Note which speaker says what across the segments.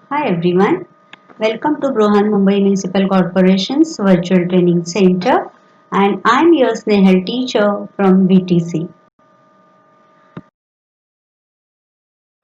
Speaker 1: Hi everyone, welcome to Brohan Mumbai Municipal Corporation's Virtual Training Center and I'm your Snehal teacher from VTC.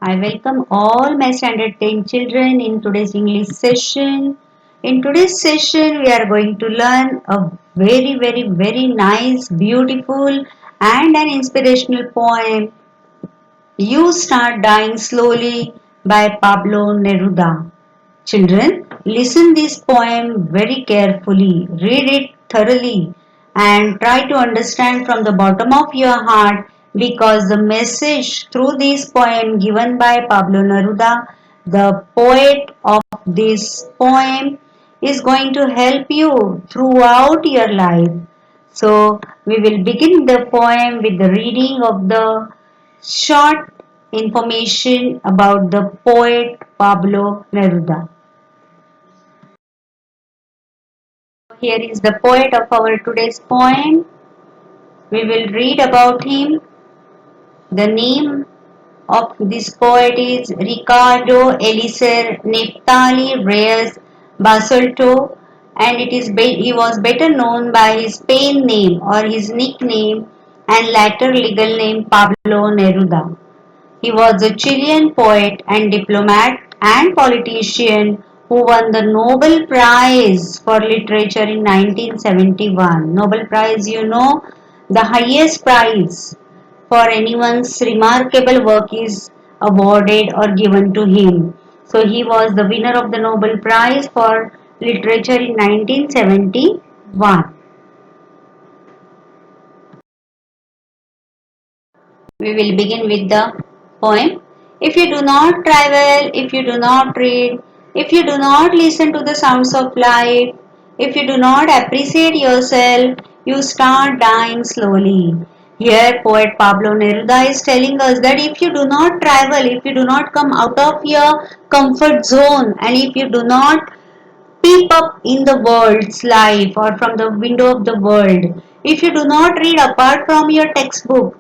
Speaker 1: I welcome all my standard 10 children in today's English session. In today's session, we are going to learn a very nice, beautiful and an inspirational poem. You Start Dying Slowly by Pablo Neruda. Children, listen this poem very carefully, read it thoroughly and try to understand from the bottom of your heart because the message through this poem given by Pablo Neruda, the poet of this poem, is going to help you throughout your life. So, we will begin the poem with the reading of the short information about the poet Pablo Neruda. Here is the poet of our today's poem. We will read about him. The name of this poet is Ricardo Eliezer Neftali Reyes Basolto, and he was better known by his pen name or his nickname and later legal name Pablo Neruda. He was a Chilean poet and diplomat and politician who won the Nobel Prize for Literature in 1971. Nobel Prize, the highest prize for anyone's remarkable work is awarded or given to him. So he was the winner of the Nobel Prize for Literature in 1971. We will begin with the poem. If you do not travel, if you do not read, if you do not listen to the sounds of life, if you do not appreciate yourself, you start dying slowly. Here, poet Pablo Neruda is telling us that if you do not travel, if you do not come out of your comfort zone, and if you do not peep up in the world's life or from the window of the world, if you do not read apart from your textbook,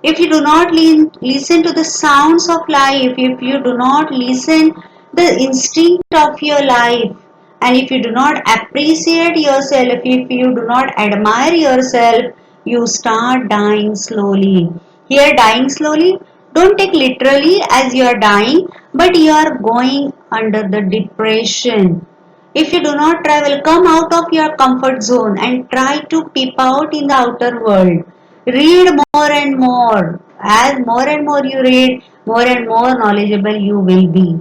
Speaker 1: if you do not listen to the sounds of life, if you do not listen the instinct of your life, and if you do not appreciate yourself, if you do not admire yourself, you start dying slowly. Here, dying slowly, don't take literally as you are dying, but you are going under the depression. If you do not travel, come out of your comfort zone and try to peep out in the outer world. Read more and more. As more and more you read, more and more knowledgeable you will be.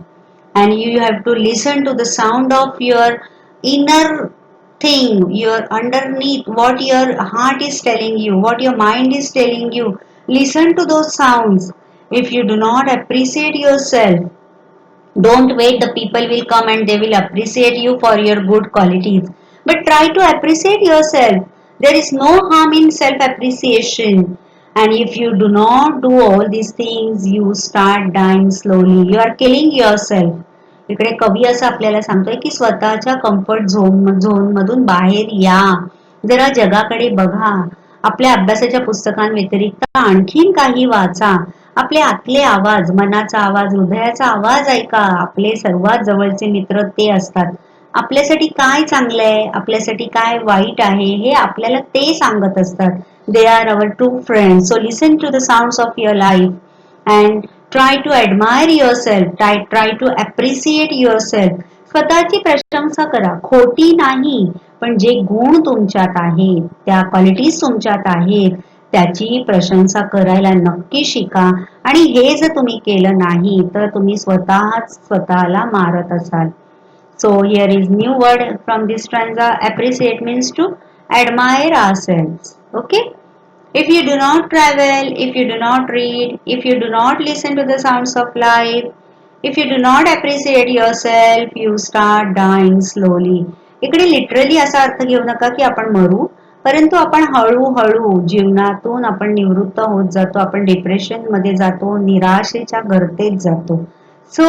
Speaker 1: And you have to listen to the sound of your inner thing, your underneath, what your heart is telling you, what your mind is telling you. Listen to those sounds. If you do not appreciate yourself, don't wait, the people will come and they will appreciate you for your good qualities. But try to appreciate yourself. There is no harm in self appreciation. And if you do not do all these things, you start dying slowly. You are killing yourself. इकडे कवी असं आपल्याला सांगतोय की स्वतःच्या comfort zone मधून बाहेर या, जरा जगाकडे बघा, आपल्या अभ्यासाच्या पुस्तकांव्यतिरिक्त आणखीन काही वाचा, आपले आतले आवाज, मनाचा आवाज, हृदयाचा आवाज ऐका. आपले सर्वात जवळचे मित्र ते असतात. आपल्यासाठी काय चांगलं आहे, आपल्यासाठी काय वाईट आहे, हे आपल्याला ते सांगत असतात. They are our true friends. So listen to the sounds of your life and try to admire yourself, try to appreciate yourself. स्वतःची प्रशंसा करा, खोटी नाही, पण जे गुण तुमच्यात आहेत, त्या क्वालिटीज तुमच्यात आहेत, त्याची प्रशंसा करायला नक्की शिका. आणि हे जर तुम्ही केलं नाही तर तुम्ही स्वतःच स्वतःला मारत असाल. So here is new word from this stanza. Appreciate means to admire ourselves. Okay, if you do not travel, if you do not read, if you do not listen to the sounds of life, if you do not appreciate yourself, you start dying slowly. इकडे literally असा अर्थ घेऊ नका की आपण मरू, परंतु आपण हळूहळू जीवनातून आपण निवृत्त होत जातो, आपण डिप्रेशन मध्ये जातो, निराशेच्या गर्तेत जातो. सो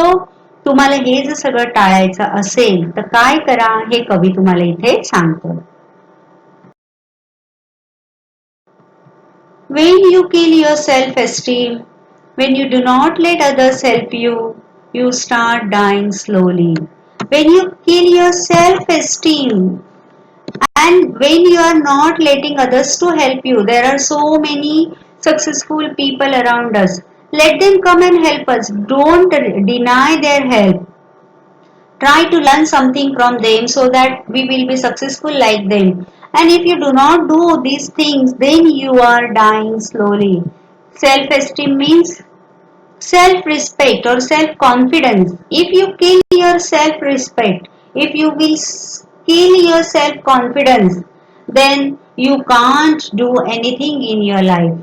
Speaker 1: तुम्हाला हे जर सगळं टाळायचं असेल तर काय करा, हे कवी तुम्हाला इथे सांगतो. When you kill your self esteem, when you do not let others help you, you start dying slowly. When you kill your self-esteem, and when you are not letting others to help you, there are so many successful people around us. Let them come and help us. Don't deny their help. Try to learn something from them so that we will be successful like them. And if you do not do these things, then you are dying slowly. Self-esteem means self-respect or self-confidence. If you kill your self-respect, if you will kill your self-confidence, then you can't do anything in your life.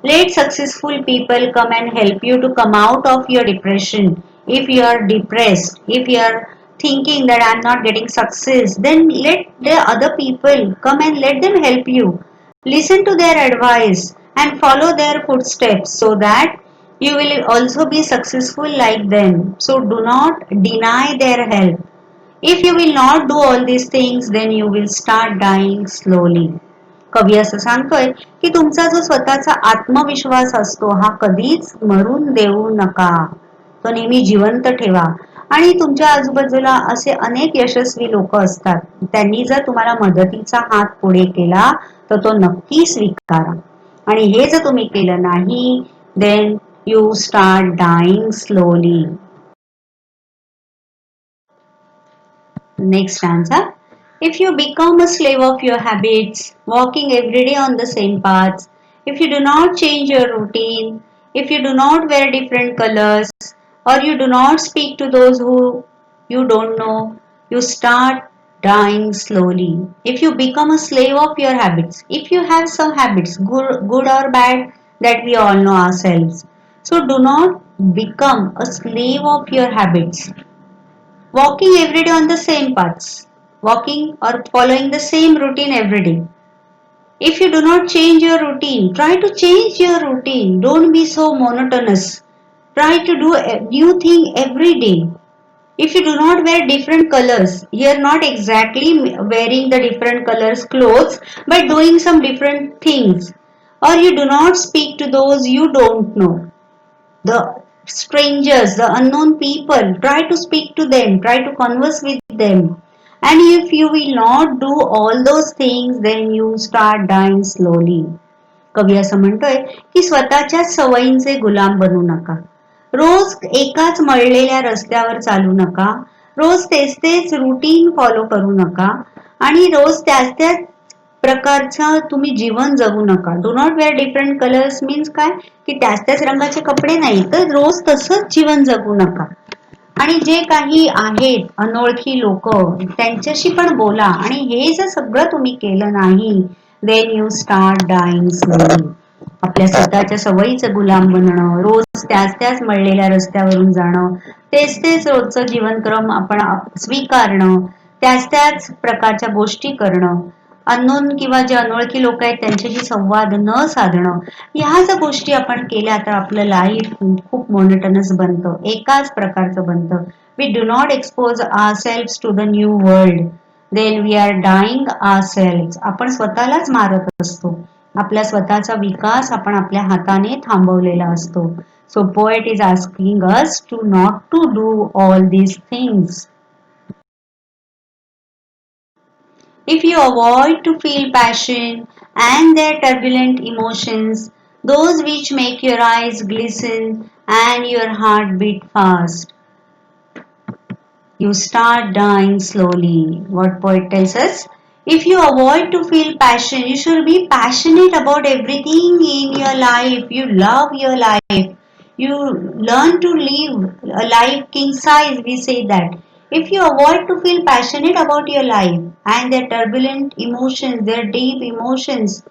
Speaker 1: Let successful people come and help you to come out of your depression. If you are depressed, if you are thinking that I'm not getting success, then let the other people come and let them help you. Listen to their advice and follow their footsteps so that you will also be successful like them. So do not deny their help. If you will not do all these things, then you will start dying slowly. कवी असं सांगतोय की तुमचा जो स्वतःचा आत्मविश्वास असतो हा कधीच मरून देऊ नका. तो नेहमी जिवंत ठेवा. आणि तुमच्या आजूबाजूला असे अनेक यशस्वी लोक असतात. त्यांनी जर तुम्हाला मदतीचा हात पुढे केला तर तो नक्की स्वीकारा. आणि हे जर तुम्ही केलं नाही, then you start dying slowly. Next answer. If you become a slave of your habits, walking every day on the same paths, if you do not change your routine, if you do not wear different colors, or you do not speak to those who you don't know, you start dying slowly. If you become a slave of your habits, if you have some habits, good or bad, that we all know ourselves. So do not become a slave of your habits. Walking every day on the same paths, walking or following the same routine every day. If you do not change your routine, try to change your routine. Don't be so monotonous. Try to do a new thing every day. If you do not wear different colors, here not exactly wearing the different colors clothes, but doing some different things. Or you do not speak to those you don't know, the strangers, the unknown people, try to speak to them, try to converse with them. And if you will not do all those things, then you start dying slowly. कवी असं म्हणतोय की स्वतःच्या सवयींचे गुलाम बनू नका. रोज एकाच मळलेल्या रस्त्यावर चालू नका. रोज तेच तेच रुटीन फॉलो करू नका आणि रोज त्याच त्याच प्रकारचं तुम्ही जीवन जगू नका. Do not wear different colours means काय की त्याच त्याच रंगाचे कपडे नाही, तर रोज तसंच जीवन जगू नका. आणि जे काही आहेत अनोळखी लोक त्यांच्याशी पण बोला. आणि हे जर सगळं तुम्ही केलं नाही, then you start dying slowly. आपल्या स्वतःच्या सवयीचं गुलाम बनणं, रोज त्याच त्याच मळलेल्या रस्त्यावरून जाणं, तेच तेच रोजचं जीवनक्रम आपण स्वीकारणं, त्याच त्याच प्रकारच्या गोष्टी करणं, अननोन किंवा जे अनोळखी लोक आहेत त्यांच्याशी संवाद न साधणं, ह्या जर गोष्टी आपण केल्या तर आपलं लाईफ खूप मोनोटनस बनतं, एकाच प्रकारचं बनतं. We do not expose ourselves to the new world, then we are dying ourselves. आपण स्वतःलाच मारत असतो. आपल्या स्वतःचा विकास आपण आपल्या हाताने थांबवलेला असतो. So poet is asking us to not to do all these things. If you avoid to feel passion and their turbulent emotions, those which make your eyes glisten and your heart beat fast, you start dying slowly. What poet tells us? If you avoid to feel passion, you should be passionate about everything in your life. You love your life. You learn to live a life king size, we say that. If you avoid to feel passionate about your life and their turbulent emotions, their deep emotions,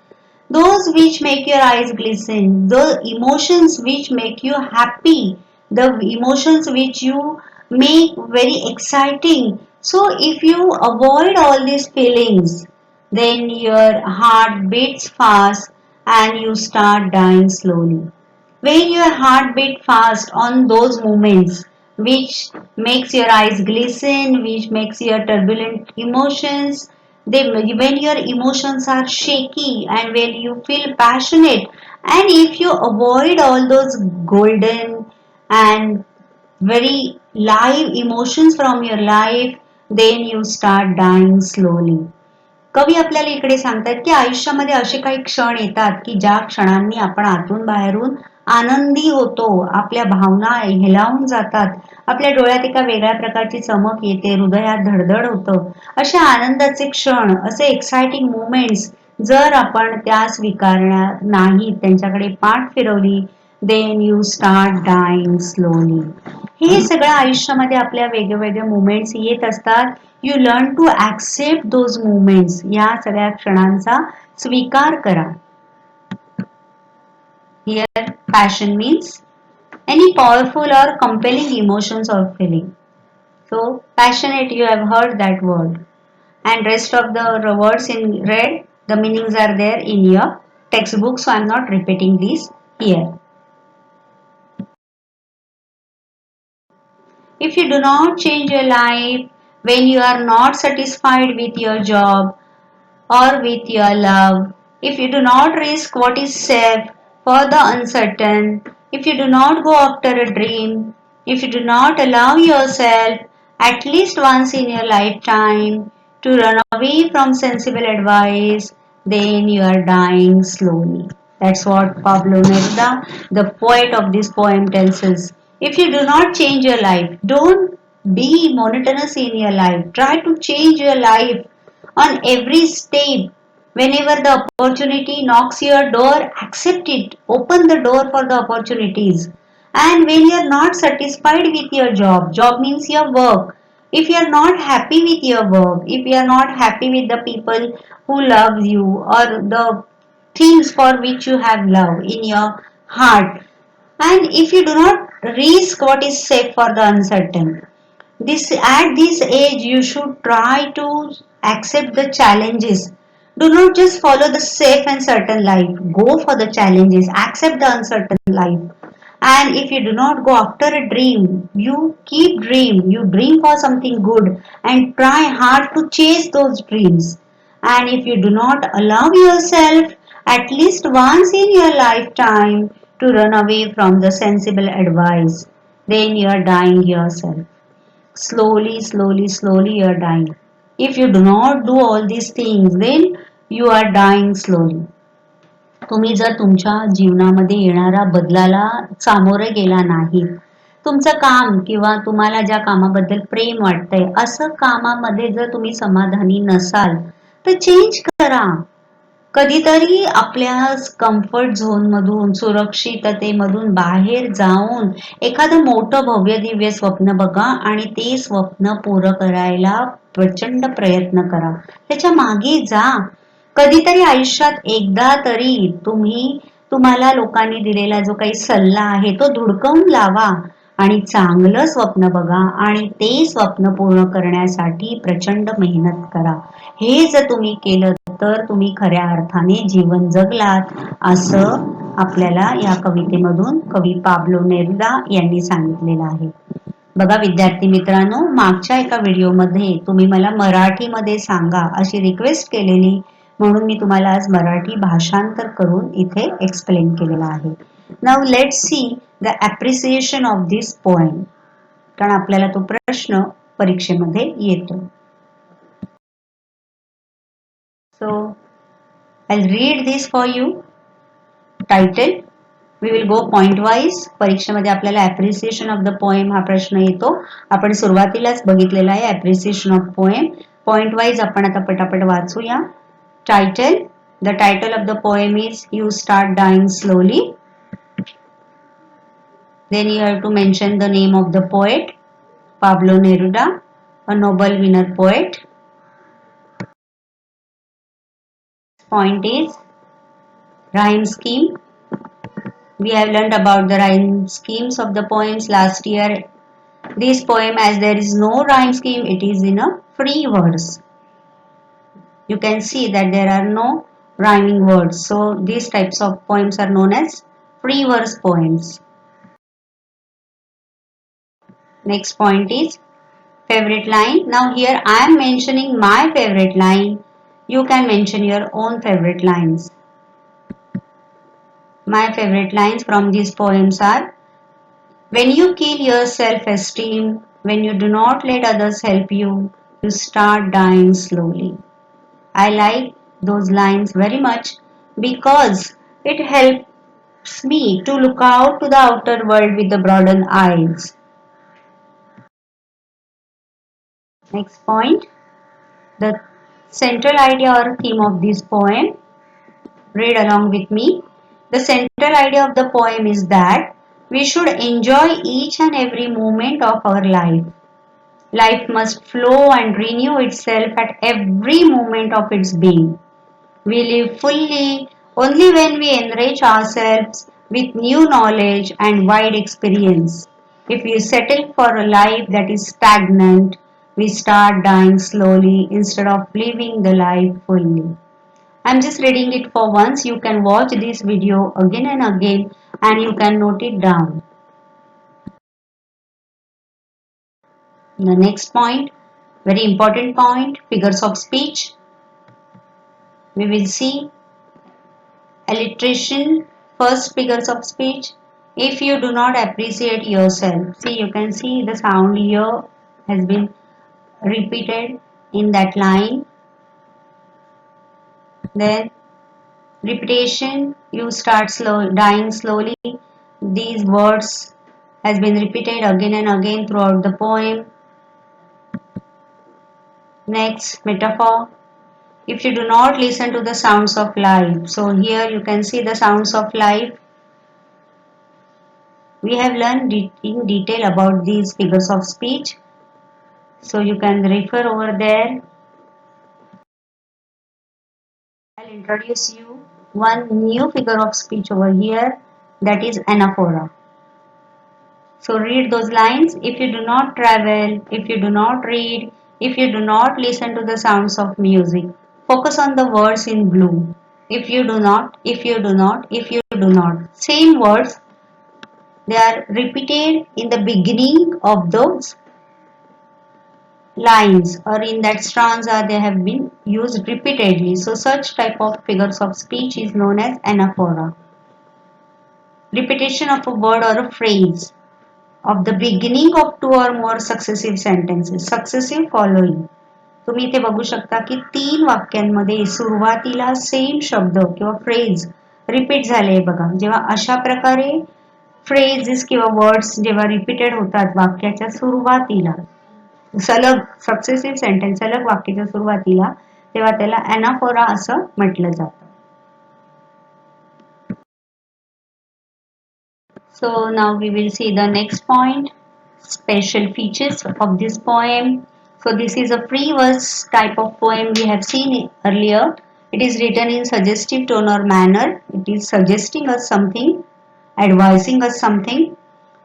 Speaker 1: those which make your eyes glisten, the emotions which make you happy, the emotions which you make very exciting. So if you avoid all these feelings, then your heart beats fast and you start dying slowly. When your heart beats fast on those moments which makes your eyes glisten, which makes your turbulent emotions, when your emotions are shaky and when you feel passionate, and if you avoid all those golden and very live emotions from your life, then you start dying slowly. कवी आपल्याला इकडे सांगतात की आयुष्यामध्ये असे काही क्षण येतात की ज्या क्षणांनी आपण आतून बाहेरून आनंदी होतो, आपल्या भावना हेलावून जातात, आपल्या डोळ्यात एका वेगळ्या प्रकारची चमक येते, हृदयात धडधड होतं. असे आनंदाचे क्षण, असे एक्साइटिंग मोमेंट्स जर आपण त्या स्वीकारण्या नाही, त्यांच्याकडे पाठ फिरवली, then you start dying slowly. हे सगळं आयुष्यामध्ये आपल्या वेगवेगळे मुवमेंट्स येत असतात. You learn to accept those movements. या सगळ्या क्षणांचा स्वीकार करा. Here passion means any powerful or compelling emotions or feeling. So passionate, you have heard that word, and rest of the words in red, the meanings are there in your textbook, so I am not repeating these here. If you do not change your life, when you are not satisfied with your job or with your love, if you do not risk what is safe for the uncertain, if you do not go after a dream, if you do not allow yourself at least once in your lifetime to run away from sensible advice, then you are dying slowly. That's what Pablo Neruda, the poet of this poem, tells us. If you do not change your life, don't be monotonous in your life. Try to change your life on every step. Whenever the opportunity knocks your door, accept it. Open the door for the opportunities. And when you are not satisfied with your job means your work. If you are not happy with your work, if you are not happy with the people who love you or the things for which you have love in your heart, and if you do not risk what is safe for the uncertain, this at this age you should try to accept the challenges. Do not just follow the safe and certain life. Go for the challenges. Accept the uncertain life. And if you do not go after a dream, you keep dream. You dream for something good and try hard to chase those dreams. And if you do not allow yourself at least once in your lifetime to run away from the sensible advice, then you are dying yourself. Slowly, slowly, slowly you are dying. If you do not do all these things, then you are dying slowly. तुम्ही जर तुमच्या जीवनामध्ये येणाऱ्या बदलाला सामोरे गेला नाही, तुमचं काम किंवा तुम्हाला ज्या कामाबद्दल प्रेम वाटतंय असं कामामध्ये जर तुम्ही समाधानी नसाल, तर चेंज करा. कधीतरी आपल्या कम्फर्ट झोन मधून, सुरक्षिततेमधून बाहेर जाऊन एखादं मोठं भव्य दिव्य स्वप्न बघा आणि ते स्वप्न पूर्ण करायला प्रचंड प्रयत्न करा. त्याच्या मागे जा. कधीतरी आयुष्यात एकदा तरी तुम्हाला लोकांनी दिलेला जो काही सल्ला आहे तो धुडकावून लावा आणि चांगलं स्वप्न बघा आणि ते स्वप्न पूर्ण करण्यासाठी प्रचंड मेहनत करा. हे जर तुम्ही केलं तर तुम्ही खऱ्या अर्थाने जीवन जगलात, असं आपल्याला या कवितेमधून कवी पाब्लो नेरुदा यांनी सांगितलेलं आहे. बघा विद्यार्थी मित्रांनो, मागच्या एका व्हिडिओमध्ये तुम्ही मला मराठीमध्ये सांगा अशी रिक्वेस्ट केलेली, म्हणून मी तुम्हाला आज मराठी भाषांतर करून इथे एक्सप्लेन केलेलं आहे. Now let's see the appreciation of this poem, कारण आपल्याला तो प्रश्न परीक्षेमध्ये येतो. So I'll read this for you. Title, we will go point wise. परीक्षेमध्ये आपल्याला appreciation of the poem हा प्रश्न येतो. आपण सुरुवातीलाच बघितलेला आहे appreciation of poem. Point wise आपण आता पटापट वाचूया. Title, the title of the poem is You Start Dying Slowly. Then you have to mention the name of the poet, Pablo Neruda, a Nobel winner poet. Point is rhyme scheme. We have learned about the rhyme schemes of the poems last year. This poem, as there is no rhyme scheme, it is in a free verse. You can see that there are no rhyming words. So these types of poems are known as free verse poems. Next point is favorite line. Now here I am mentioning my favorite line. You can mention your own favorite lines. My favorite lines from these poems are, When you kill your self-esteem, when you do not let others help you, you start dying slowly. I like those lines very much because it helps me to look out to the outer world with the broadened eyes. Next point, the central idea or theme of this poem. Read along with me. The central idea of the poem is that we should enjoy each and every moment of our life. Life must flow and renew itself at every moment of its being. We live fully only when we enrich ourselves with new knowledge and wide experience. If we settle for a life that is stagnant, we start dying slowly instead of living the life fully. I'm just reading it for once. You can watch this video again and again and you can note it down. The next point, very important point, figures of speech. We will see alliteration, first figures of speech. If you do not appreciate yourself, see, you can see the sound here has been repeated in that line. Then repetition, you start dying slowly. These words has been repeated again and again throughout the poem. Next, metaphor. If you do not listen to the sounds of life. So here you can see the sounds of life. We have learned in detail about these figures of speech. So you can refer over there. I'll introduce you one new figure of speech over here, that is anaphora. So read those lines. If you do not travel, if you do not read, if you do not listen to the sounds of music, focus on the words in blue. If you do not, if you do not, if you do not. Same words, they are repeated in the beginning of those lines or in that stanza they have been used repeatedly. So such type of figures of speech is known as anaphora. Repetition of a word or a phrase of the beginning of two or more successive sentences. Successive following. तुम्ही इथे बघू शकता की 3 वाक्यांमध्ये सुरुवातीला same शब्द किंवा phrase repeat झाले बघा. जेव्हा अशा प्रकारे फ्रेजेस किंवा वर्ड्स जेव्हा रिपीटेड होतात वाक्याच्या सुरुवातीला सलग सक्सेसिव्ह सेंटेन्स सलग वाक्याच्या सुरुवातीला तेव्हा त्याला ॲनाफोरा असं म्हटलं जातं. So now we will see the next point, special features of this poem. So this is a free verse type of poem we have seen earlier. It is written in suggestive tone or manner. It is suggesting us something, advising us something.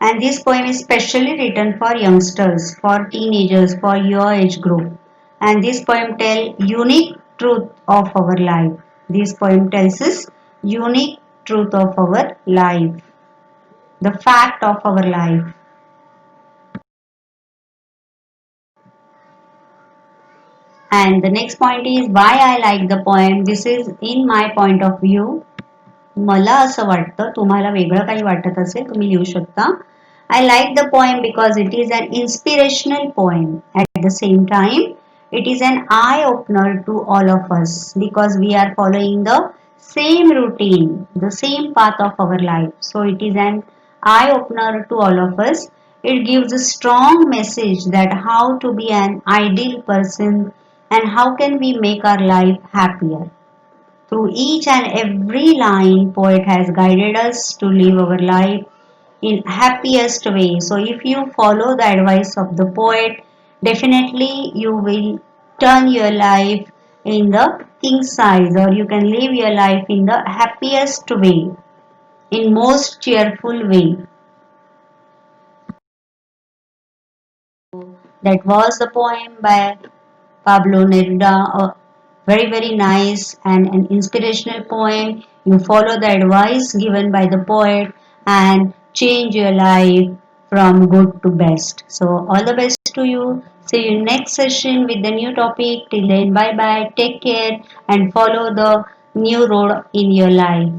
Speaker 1: And this poem is specially written for youngsters, for teenagers, for your age group. And this poem tells unique truth of our life. This poem tells us unique truth of our life, the fact of our life. And the next point is why I like the poem. This is in my point of view. मला असं वाटतं, तुम्हाला वेगळं काही वाटत असेल तुम्ही लिहू शकता. I like the poem because it is an inspirational poem. At the same time, it is an eye opener to all of us because we are following the same routine, the same path of our life. So it is an eye opener to all of us. It gives a strong message that how to be an ideal person and how can we make our life happier. Through each and every line, poet has guided us to live our life in happiest way. So if you follow the advice of the poet, definitely you will turn your life in the king's size, or you can live your life in the happiest way, in most cheerful way. That was the poem by Pablo Neruda, a very nice and an inspirational poem. You follow the advice given by the poet and change your life from good to best. So all the best to you. See you next session with the new topic. Till then, bye bye. Take care and follow the new road in your life.